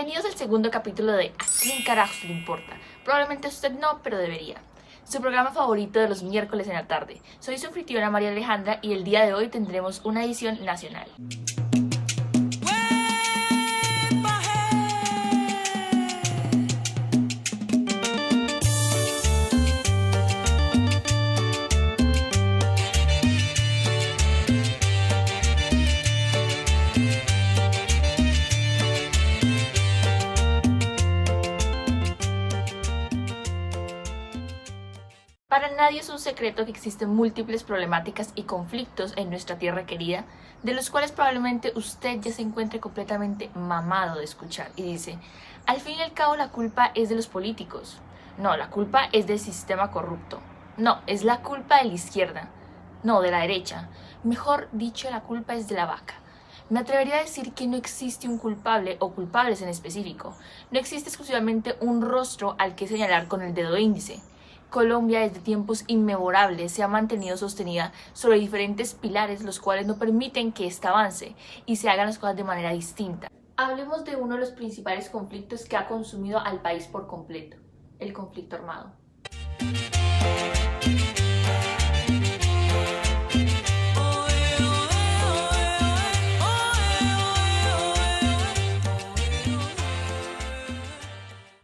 Bienvenidos al segundo capítulo de ¿A quién carajos le importa? Probablemente a usted no, pero debería. Su programa favorito de los miércoles en la tarde. Soy su anfitriona María Alejandra y el día de hoy tendremos una edición nacional. Para nadie es un secreto que existen múltiples problemáticas y conflictos en nuestra tierra querida, de los cuales probablemente usted ya se encuentre completamente mamado de escuchar y dice, al fin y al cabo la culpa es de los políticos. No, la culpa es del sistema corrupto. No, es la culpa de la izquierda. No, de la derecha. Mejor dicho, la culpa es de la vaca. Me atrevería a decir que no existe un culpable o culpables en específico. No existe exclusivamente un rostro al que señalar con el dedo índice. Colombia desde tiempos inmemorables se ha mantenido sostenida sobre diferentes pilares los cuales no permiten que ésta avance y se hagan las cosas de manera distinta. Hablemos de uno de los principales conflictos que ha consumido al país por completo, el conflicto armado.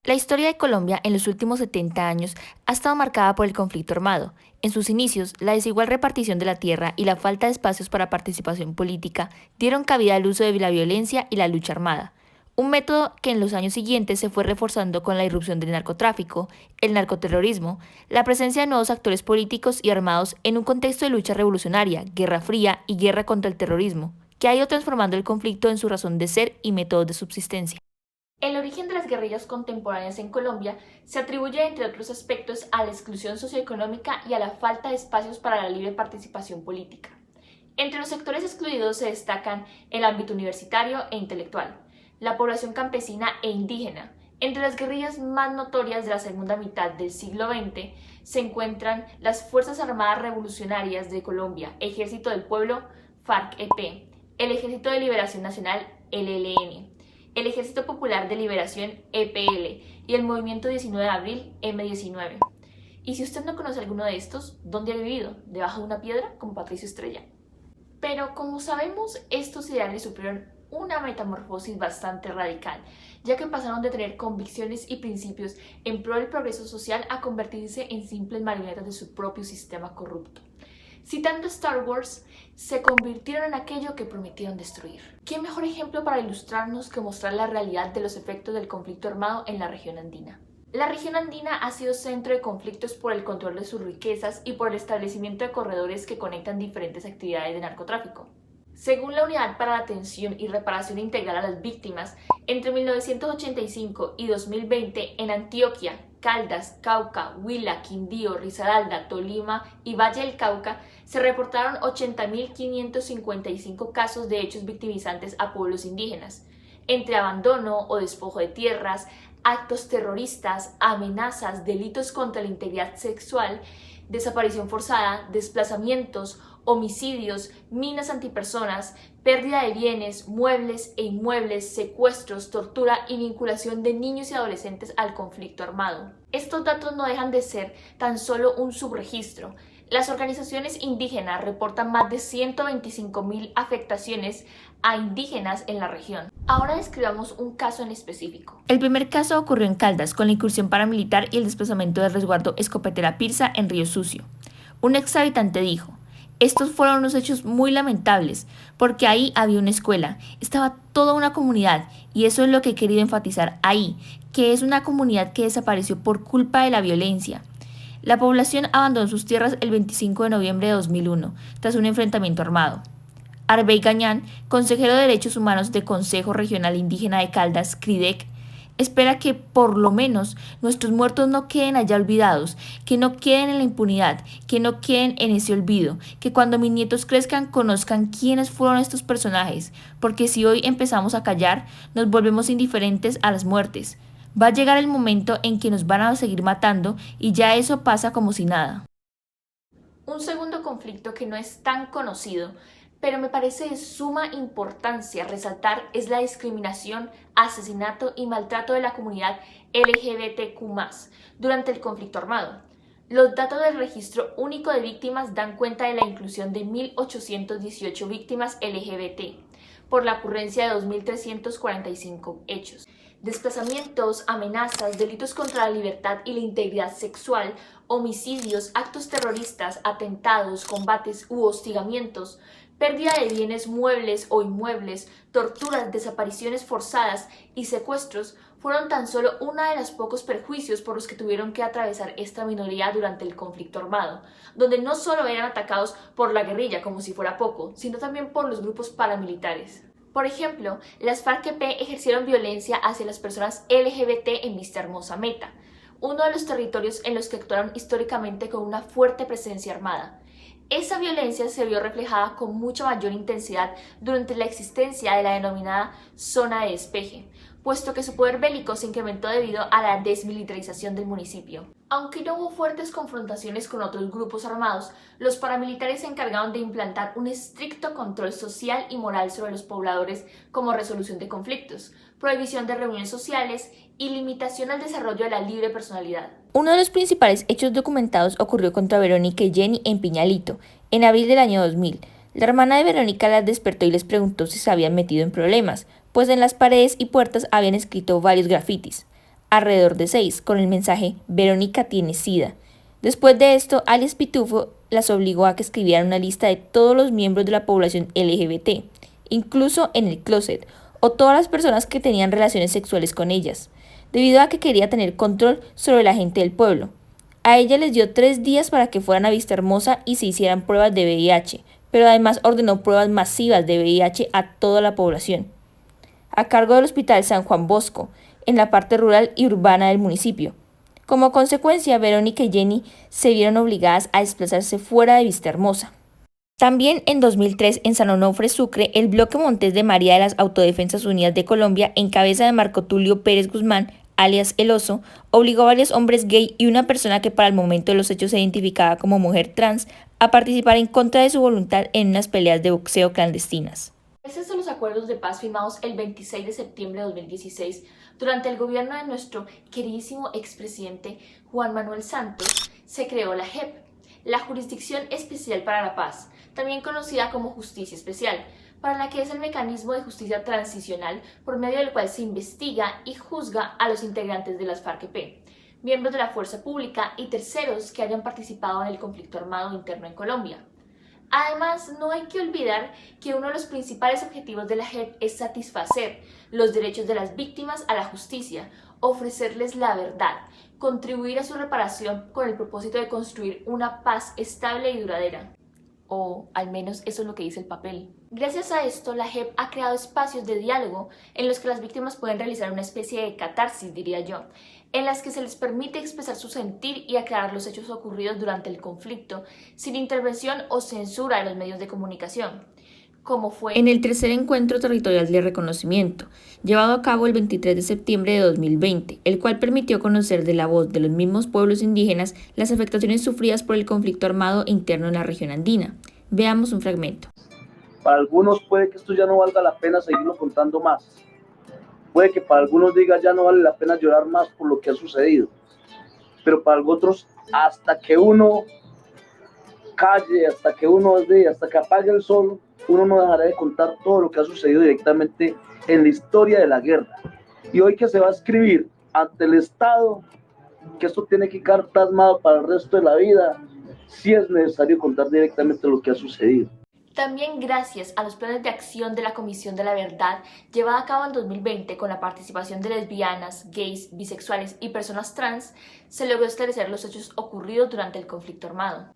La historia de Colombia en los últimos 70 años ha estado marcada por el conflicto armado. En sus inicios, la desigual repartición de la tierra y la falta de espacios para participación política dieron cabida al uso de la violencia y la lucha armada, un método que en los años siguientes se fue reforzando con la irrupción del narcotráfico, el narcoterrorismo, la presencia de nuevos actores políticos y armados en un contexto de lucha revolucionaria, guerra fría y guerra contra el terrorismo, que ha ido transformando el conflicto en su razón de ser y métodos de subsistencia. El origen de las guerrillas contemporáneas en Colombia se atribuye, entre otros aspectos, a la exclusión socioeconómica y a la falta de espacios para la libre participación política. Entre los sectores excluidos se destacan el ámbito universitario e intelectual, la población campesina e indígena. Entre las guerrillas más notorias de la segunda mitad del siglo XX se encuentran las Fuerzas Armadas Revolucionarias de Colombia, Ejército del Pueblo, FARC-EP, el Ejército de Liberación Nacional, el ELN, el Ejército Popular de Liberación, EPL, y el Movimiento 19 de Abril, M19. Y si usted no conoce alguno de estos, ¿dónde ha vivido? ¿Debajo de una piedra, como Patricio Estrella? Pero como sabemos, estos ideales sufrieron una metamorfosis bastante radical, ya que pasaron de tener convicciones y principios en pro del progreso social a convertirse en simples marionetas de su propio sistema corrupto. Citando Star Wars, se convirtieron en aquello que prometieron destruir. ¿Qué mejor ejemplo para ilustrarnos que mostrar la realidad de los efectos del conflicto armado en la región andina? La región andina ha sido centro de conflictos por el control de sus riquezas y por el establecimiento de corredores que conectan diferentes actividades de narcotráfico. Según la Unidad para la Atención y Reparación Integral a las Víctimas, entre 1985 y 2020 en Antioquia, Caldas, Cauca, Huila, Quindío, Risaralda, Tolima y Valle del Cauca se reportaron 80.555 casos de hechos victimizantes a pueblos indígenas, entre abandono o despojo de tierras, actos terroristas, amenazas, delitos contra la integridad sexual, desaparición forzada, desplazamientos, homicidios, minas antipersonas, pérdida de bienes, muebles e inmuebles, secuestros, tortura y vinculación de niños y adolescentes al conflicto armado. Estos datos no dejan de ser tan solo un subregistro. Las organizaciones indígenas reportan más de 125.000 afectaciones a indígenas en la región. Ahora describamos un caso en específico. El primer caso ocurrió en Caldas, con la incursión paramilitar y el desplazamiento del resguardo Escopetera Pirza en Río Sucio. Un ex habitante dijo: estos fueron unos hechos muy lamentables, porque ahí había una escuela, estaba toda una comunidad, y eso es lo que he querido enfatizar ahí, que es una comunidad que desapareció por culpa de la violencia. La población abandonó sus tierras el 25 de noviembre de 2001, tras un enfrentamiento armado. Arbey Gañán, consejero de Derechos Humanos del Consejo Regional Indígena de Caldas, CRIDEC, espera que, por lo menos, nuestros muertos no queden allá olvidados, que no queden en la impunidad, que no queden en ese olvido, que cuando mis nietos crezcan conozcan quiénes fueron estos personajes, porque si hoy empezamos a callar, nos volvemos indiferentes a las muertes. Va a llegar el momento en que nos van a seguir matando y ya eso pasa como si nada. Un segundo conflicto que no es tan conocido, pero me parece de suma importancia resaltar es la discriminación, asesinato y maltrato de la comunidad LGBTQ+, durante el conflicto armado. Los datos del Registro Único de Víctimas dan cuenta de la inclusión de 1.818 víctimas LGBT, por la ocurrencia de 2.345 hechos. Desplazamientos, amenazas, delitos contra la libertad y la integridad sexual, homicidios, actos terroristas, atentados, combates u hostigamientos, pérdida de bienes muebles o inmuebles, torturas, desapariciones forzadas y secuestros fueron tan solo uno de los pocos perjuicios por los que tuvieron que atravesar esta minoría durante el conflicto armado, donde no solo eran atacados por la guerrilla como si fuera poco, sino también por los grupos paramilitares. Por ejemplo, las FARC-EP ejercieron violencia hacia las personas LGBT en Vista Hermosa Meta, uno de los territorios en los que actuaron históricamente con una fuerte presencia armada. Esa violencia se vio reflejada con mucha mayor intensidad durante la existencia de la denominada zona de despeje, puesto que su poder bélico se incrementó debido a la desmilitarización del municipio. Aunque no hubo fuertes confrontaciones con otros grupos armados, los paramilitares se encargaron de implantar un estricto control social y moral sobre los pobladores como resolución de conflictos, prohibición de reuniones sociales y limitación al desarrollo de la libre personalidad. Uno de los principales hechos documentados ocurrió contra Verónica y Jenny en Piñalito, en abril del año 2000. La hermana de Verónica las despertó y les preguntó si se habían metido en problemas, pues en las paredes y puertas habían escrito varios grafitis, alrededor de 6, con el mensaje «Verónica tiene SIDA». Después de esto, alias Pitufo las obligó a que escribieran una lista de todos los miembros de la población LGBT, incluso en el closet, o todas las personas que tenían relaciones sexuales con ellas, debido a que quería tener control sobre la gente del pueblo. A ella les dio 3 días para que fueran a Vista Hermosa y se hicieran pruebas de VIH, pero además ordenó pruebas masivas de VIH a toda la población, a cargo del Hospital San Juan Bosco, en la parte rural y urbana del municipio. Como consecuencia, Verónica y Jenny se vieron obligadas a desplazarse fuera de Vista Hermosa. También en 2003, en San Onofre, Sucre, el bloque Montes de María de las Autodefensas Unidas de Colombia, en cabeza de Marco Tulio Pérez Guzmán, alias El Oso, obligó a varios hombres gay y una persona que para el momento de los hechos se identificaba como mujer trans a participar en contra de su voluntad en unas peleas de boxeo clandestinas. Gracias a los acuerdos de paz firmados el 26 de septiembre de 2016, durante el gobierno de nuestro queridísimo expresidente Juan Manuel Santos, se creó la JEP, la Jurisdicción Especial para la Paz, también conocida como Justicia Especial, para la que es el mecanismo de justicia transicional por medio del cual se investiga y juzga a los integrantes de las FARC-EP, miembros de la fuerza pública y terceros que hayan participado en el conflicto armado interno en Colombia. Además, no hay que olvidar que uno de los principales objetivos de la JEP es satisfacer los derechos de las víctimas a la justicia, ofrecerles la verdad, contribuir a su reparación con el propósito de construir una paz estable y duradera. O al menos eso es lo que dice el papel. Gracias a esto, la JEP ha creado espacios de diálogo en los que las víctimas pueden realizar una especie de catarsis, diría yo, en las que se les permite expresar su sentir y aclarar los hechos ocurridos durante el conflicto, sin intervención o censura de los medios de comunicación, como fue en el tercer encuentro territorial de reconocimiento, llevado a cabo el 23 de septiembre de 2020, el cual permitió conocer de la voz de los mismos pueblos indígenas las afectaciones sufridas por el conflicto armado interno en la región andina. Veamos un fragmento. Para algunos puede que esto ya no valga la pena seguirlo contando más. Puede que para algunos diga ya no vale la pena llorar más por lo que ha sucedido. Pero para otros, hasta que uno calle, hasta que uno hasta que apague el sol, uno no dejará de contar todo lo que ha sucedido directamente en la historia de la guerra. Y hoy que se va a escribir ante el Estado que esto tiene que quedar plasmado para el resto de la vida, sí es necesario contar directamente lo que ha sucedido. También gracias a los planes de acción de la Comisión de la Verdad llevada a cabo en 2020 con la participación de lesbianas, gays, bisexuales y personas trans, se logró esclarecer los hechos ocurridos durante el conflicto armado.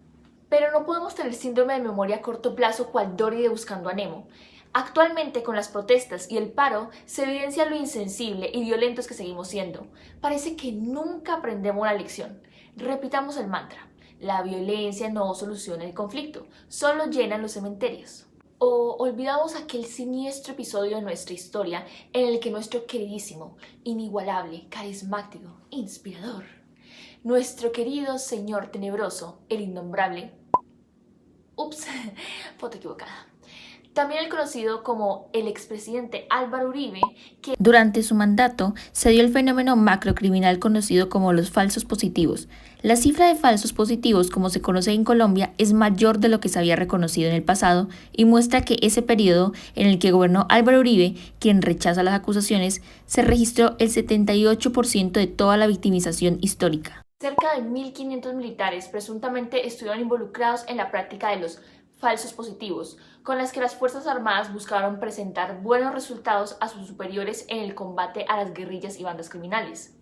Pero no podemos tener síndrome de memoria a corto plazo cual Dory de Buscando a Nemo. Actualmente, con las protestas y el paro, se evidencia lo insensible y violentos que seguimos siendo. Parece que nunca aprendemos una lección. Repitamos el mantra. La violencia no soluciona el conflicto, solo llena los cementerios. O olvidamos aquel siniestro episodio de nuestra historia en el que nuestro queridísimo, inigualable, carismático, inspirador, nuestro querido señor tenebroso, el innombrable... Ups, foto equivocada. También el conocido como el expresidente Álvaro Uribe, que durante su mandato se dio el fenómeno macrocriminal conocido como los falsos positivos. La cifra de falsos positivos, como se conoce en Colombia, es mayor de lo que se había reconocido en el pasado y muestra que ese periodo en el que gobernó Álvaro Uribe, quien rechaza las acusaciones, se registró el 78% de toda la victimización histórica. cerca de 1.500 militares presuntamente estuvieron involucrados en la práctica de los falsos positivos, con las que las Fuerzas Armadas buscaron presentar buenos resultados a sus superiores en el combate a las guerrillas y bandas criminales.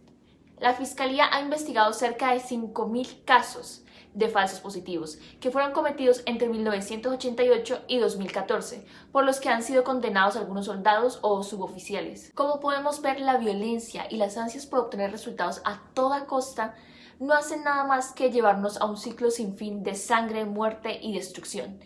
La Fiscalía ha investigado cerca de 5.000 casos de falsos positivos que fueron cometidos entre 1988 y 2014, por los que han sido condenados algunos soldados o suboficiales. Como podemos ver, la violencia y las ansias por obtener resultados a toda costa no hacen nada más que llevarnos a un ciclo sin fin de sangre, muerte y destrucción,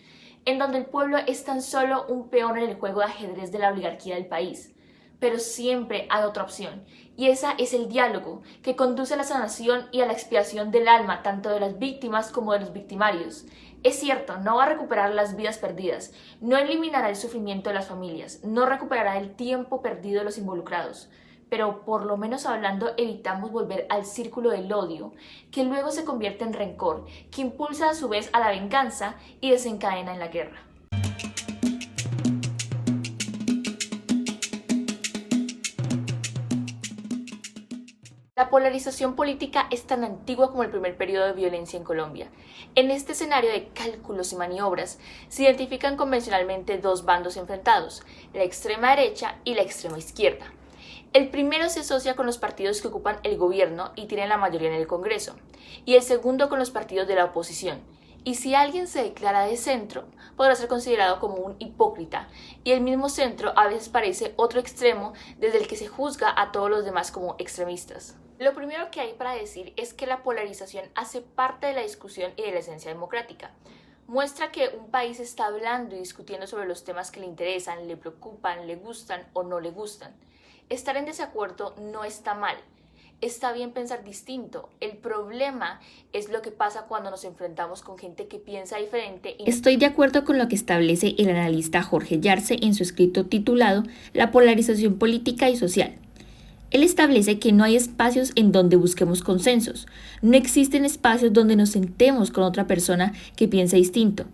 en donde el pueblo es tan solo un peón en el juego de ajedrez de la oligarquía del país. Pero siempre hay otra opción, y esa es el diálogo, que conduce a la sanación y a la expiación del alma tanto de las víctimas como de los victimarios. Es cierto, no va a recuperar las vidas perdidas, no eliminará el sufrimiento de las familias, no recuperará el tiempo perdido de los involucrados, pero por lo menos hablando evitamos volver al círculo del odio, que luego se convierte en rencor, que impulsa a su vez a la venganza y desencadena en la guerra. La polarización política es tan antigua como el primer periodo de violencia en Colombia. En este escenario de cálculos y maniobras se identifican convencionalmente dos bandos enfrentados, la extrema derecha y la extrema izquierda. El primero se asocia con los partidos que ocupan el gobierno y tienen la mayoría en el Congreso, y el segundo con los partidos de la oposición. Y si alguien se declara de centro, podrá ser considerado como un hipócrita, y el mismo centro a veces parece otro extremo desde el que se juzga a todos los demás como extremistas. Lo primero que hay para decir es que la polarización hace parte de la discusión y de la esencia democrática. Muestra que un país está hablando y discutiendo sobre los temas que le interesan, le preocupan, le gustan o no le gustan. Estar en desacuerdo no está mal. Está bien pensar distinto. El problema es lo que pasa cuando nos enfrentamos con gente que piensa diferente. Estoy de acuerdo con lo que establece el analista Jorge Yarse en su escrito titulado La polarización política y social. Él establece que no hay espacios en donde busquemos consensos. No existen espacios donde nos sentemos con otra persona que piensa distinto.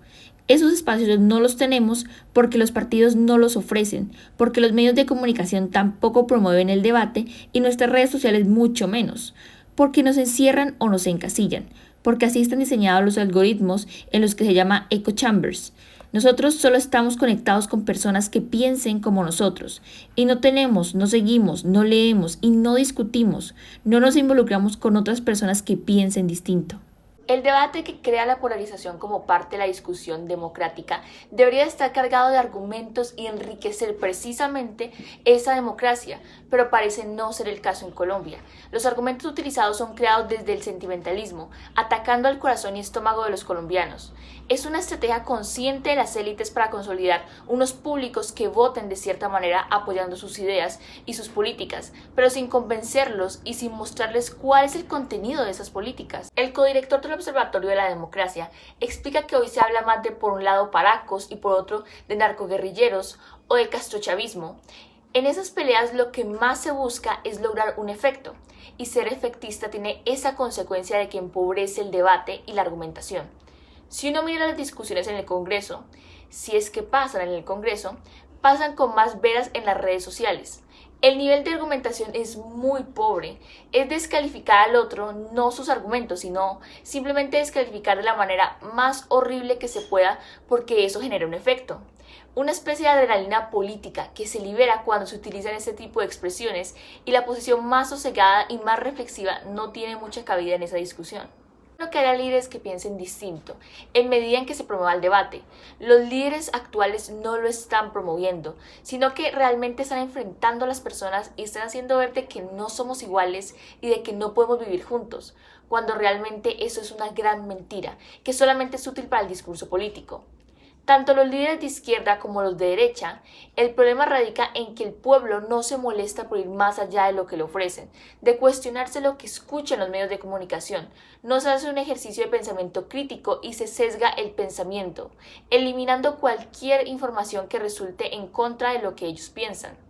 Esos espacios no los tenemos porque los partidos no los ofrecen, porque los medios de comunicación tampoco promueven el debate y nuestras redes sociales mucho menos, porque nos encierran o nos encasillan, porque así están diseñados los algoritmos en los que se llama echo chambers. Nosotros solo estamos conectados con personas que piensen como nosotros y no tenemos, no seguimos, no leemos y no discutimos, no nos involucramos con otras personas que piensen distinto. El debate que crea la polarización como parte de la discusión democrática debería estar cargado de argumentos y enriquecer precisamente esa democracia, pero parece no ser el caso en Colombia. Los argumentos utilizados son creados desde el sentimentalismo, atacando al corazón y estómago de los colombianos. Es una estrategia consciente de las élites para consolidar unos públicos que voten de cierta manera apoyando sus ideas y sus políticas, pero sin convencerlos y sin mostrarles cuál es el contenido de esas políticas. El codirector del Observatorio de la Democracia explica que hoy se habla más de por un lado paracos y por otro de narcoguerrilleros o del castrochavismo. En esas peleas lo que más se busca es lograr un efecto, y ser efectista tiene esa consecuencia de que empobrece el debate y la argumentación. Si uno mira las discusiones en el Congreso, si es que pasan en el Congreso, pasan con más veras en las redes sociales. El nivel de argumentación es muy pobre, es descalificar al otro, no sus argumentos, sino simplemente descalificar de la manera más horrible que se pueda porque eso genera un efecto. Una especie de adrenalina política que se libera cuando se utilizan este tipo de expresiones y la posición más sosegada y más reflexiva no tiene mucha cabida en esa discusión. No que haya líderes que piensen distinto, en medida en que se promueva el debate. Los líderes actuales no lo están promoviendo, sino que realmente están enfrentando a las personas y están haciendo ver de que no somos iguales y de que no podemos vivir juntos, cuando realmente eso es una gran mentira, que solamente es útil para el discurso político. Tanto los líderes de izquierda como los de derecha, el problema radica en que el pueblo no se molesta por ir más allá de lo que le ofrecen, de cuestionarse lo que escuchan los medios de comunicación. No se hace un ejercicio de pensamiento crítico y se sesga el pensamiento, eliminando cualquier información que resulte en contra de lo que ellos piensan.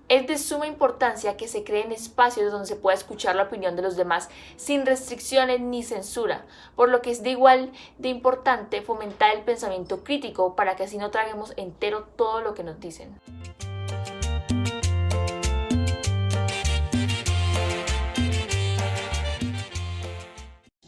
Es de suma importancia que se creen espacios donde se pueda escuchar la opinión de los demás sin restricciones ni censura, por lo que es de igual de importante fomentar el pensamiento crítico para que así no traguemos entero todo lo que nos dicen.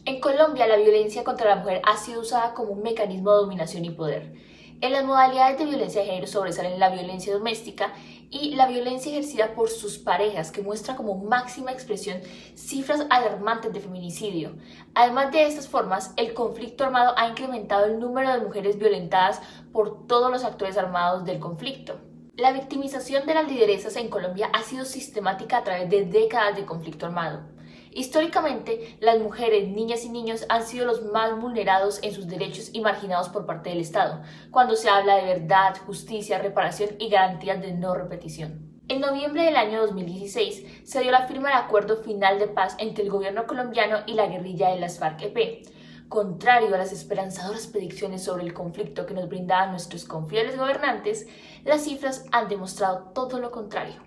En Colombia, la violencia contra la mujer ha sido usada como un mecanismo de dominación y poder. En las modalidades de violencia de género sobresalen la violencia doméstica y la violencia ejercida por sus parejas, que muestra como máxima expresión cifras alarmantes de feminicidio. Además de estas formas, el conflicto armado ha incrementado el número de mujeres violentadas por todos los actores armados del conflicto. La victimización de las lideresas en Colombia ha sido sistemática a través de décadas de conflicto armado. Históricamente, las mujeres, niñas y niños han sido los más vulnerados en sus derechos y marginados por parte del Estado, cuando se habla de verdad, justicia, reparación y garantías de no repetición. En noviembre del año 2016 se dio la firma del Acuerdo Final de Paz entre el gobierno colombiano y la guerrilla de las FARC-EP. Contrario a las esperanzadoras predicciones sobre el conflicto que nos brindaban nuestros confiables gobernantes, las cifras han demostrado todo lo contrario.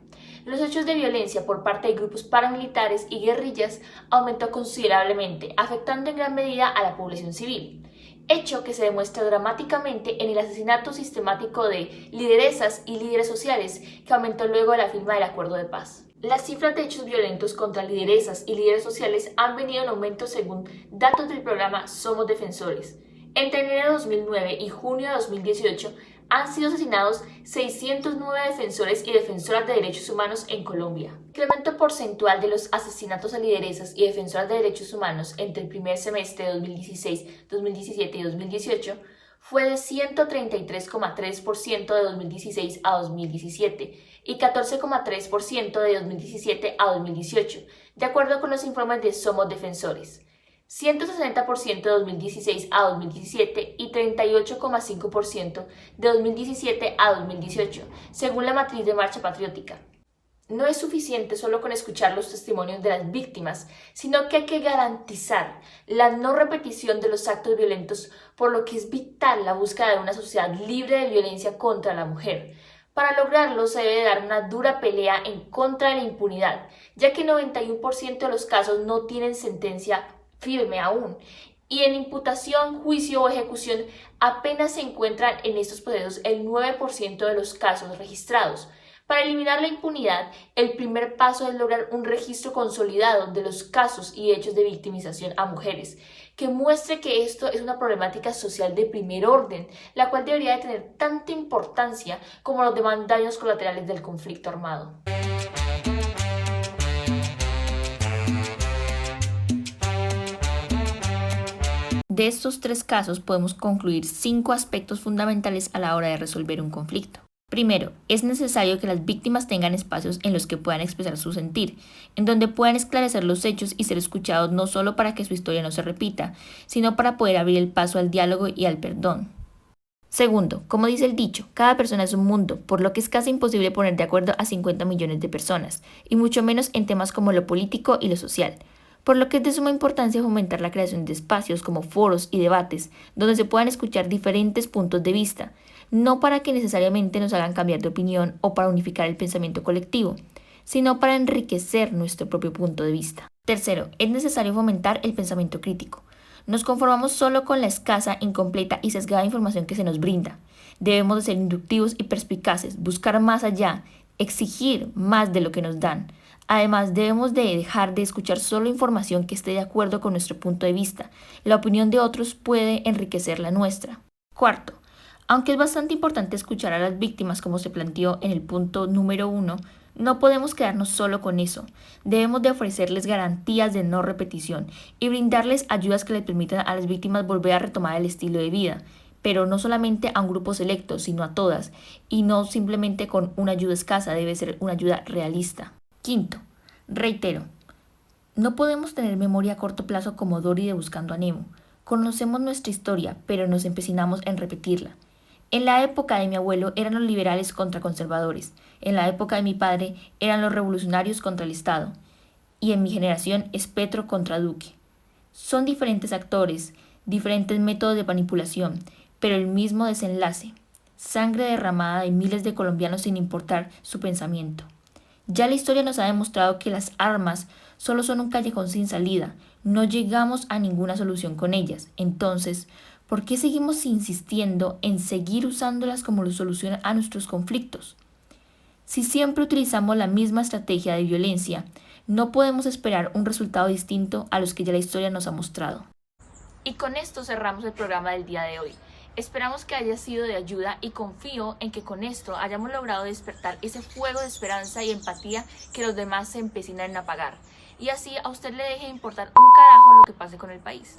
Los hechos de violencia por parte de grupos paramilitares y guerrillas aumentó considerablemente, afectando en gran medida a la población civil, hecho que se demuestra dramáticamente en el asesinato sistemático de lideresas y líderes sociales, que aumentó luego de la firma del Acuerdo de Paz. Las cifras de hechos violentos contra lideresas y líderes sociales han venido en aumento según datos del programa Somos Defensores. Entre enero de 2009 y junio de 2018 han sido asesinados 609 defensores y defensoras de derechos humanos en Colombia. El incremento porcentual de los asesinatos a lideresas y defensoras de derechos humanos entre el primer semestre de 2016, 2017 y 2018 fue de 133,3% de 2016 a 2017 y 14,3% de 2017 a 2018, de acuerdo con los informes de Somos Defensores. 160% de 2016 a 2017 y 38,5% de 2017 a 2018, según la matriz de Marcha Patriótica. No es suficiente solo con escuchar los testimonios de las víctimas, sino que hay que garantizar la no repetición de los actos violentos, por lo que es vital la búsqueda de una sociedad libre de violencia contra la mujer. Para lograrlo se debe dar una dura pelea en contra de la impunidad, ya que 91% de los casos no tienen sentencia firme aún, y en imputación, juicio o ejecución apenas se encuentran en estos procesos el 9% de los casos registrados. Para eliminar la impunidad, el primer paso es lograr un registro consolidado de los casos y hechos de victimización a mujeres, que muestre que esto es una problemática social de primer orden, la cual debería de tener tanta importancia como los demás daños colaterales del conflicto armado. De estos 3 casos podemos concluir 5 aspectos fundamentales a la hora de resolver un conflicto. Primero, es necesario que las víctimas tengan espacios en los que puedan expresar su sentir, en donde puedan esclarecer los hechos y ser escuchados no solo para que su historia no se repita, sino para poder abrir el paso al diálogo y al perdón. Segundo, como dice el dicho, cada persona es un mundo, por lo que es casi imposible poner de acuerdo a 50 millones de personas, y mucho menos en temas como lo político y lo social. Por lo que es de suma importancia fomentar la creación de espacios como foros y debates, donde se puedan escuchar diferentes puntos de vista, no para que necesariamente nos hagan cambiar de opinión o para unificar el pensamiento colectivo, sino para enriquecer nuestro propio punto de vista. Tercero, es necesario fomentar el pensamiento crítico. Nos conformamos solo con la escasa, incompleta y sesgada información que se nos brinda. Debemos de ser inductivos y perspicaces, buscar más allá, exigir más de lo que nos dan. Además, debemos de dejar de escuchar solo información que esté de acuerdo con nuestro punto de vista. La opinión de otros puede enriquecer la nuestra. Cuarto, aunque es bastante importante escuchar a las víctimas como se planteó en el punto número 1, no podemos quedarnos solo con eso. Debemos de ofrecerles garantías de no repetición y brindarles ayudas que les permitan a las víctimas volver a retomar el estilo de vida, pero no solamente a un grupo selecto, sino a todas, y no simplemente con una ayuda escasa, debe ser una ayuda realista. Quinto, reitero, no podemos tener memoria a corto plazo como Dory de Buscando a Nemo. Conocemos nuestra historia, pero nos empecinamos en repetirla. En la época de mi abuelo eran los liberales contra conservadores, en la época de mi padre eran los revolucionarios contra el Estado, y en mi generación es Petro contra Duque. Son diferentes actores, diferentes métodos de manipulación, pero el mismo desenlace: sangre derramada de miles de colombianos sin importar su pensamiento. Ya la historia nos ha demostrado que las armas solo son un callejón sin salida, no llegamos a ninguna solución con ellas. Entonces, ¿por qué seguimos insistiendo en seguir usándolas como solución a nuestros conflictos? Si siempre utilizamos la misma estrategia de violencia, no podemos esperar un resultado distinto a los que ya la historia nos ha mostrado. Y con esto cerramos el programa del día de hoy. Esperamos que haya sido de ayuda y confío en que con esto hayamos logrado despertar ese fuego de esperanza y empatía que los demás se empecinan en apagar. Y así a usted le deje importar un carajo lo que pase con el país.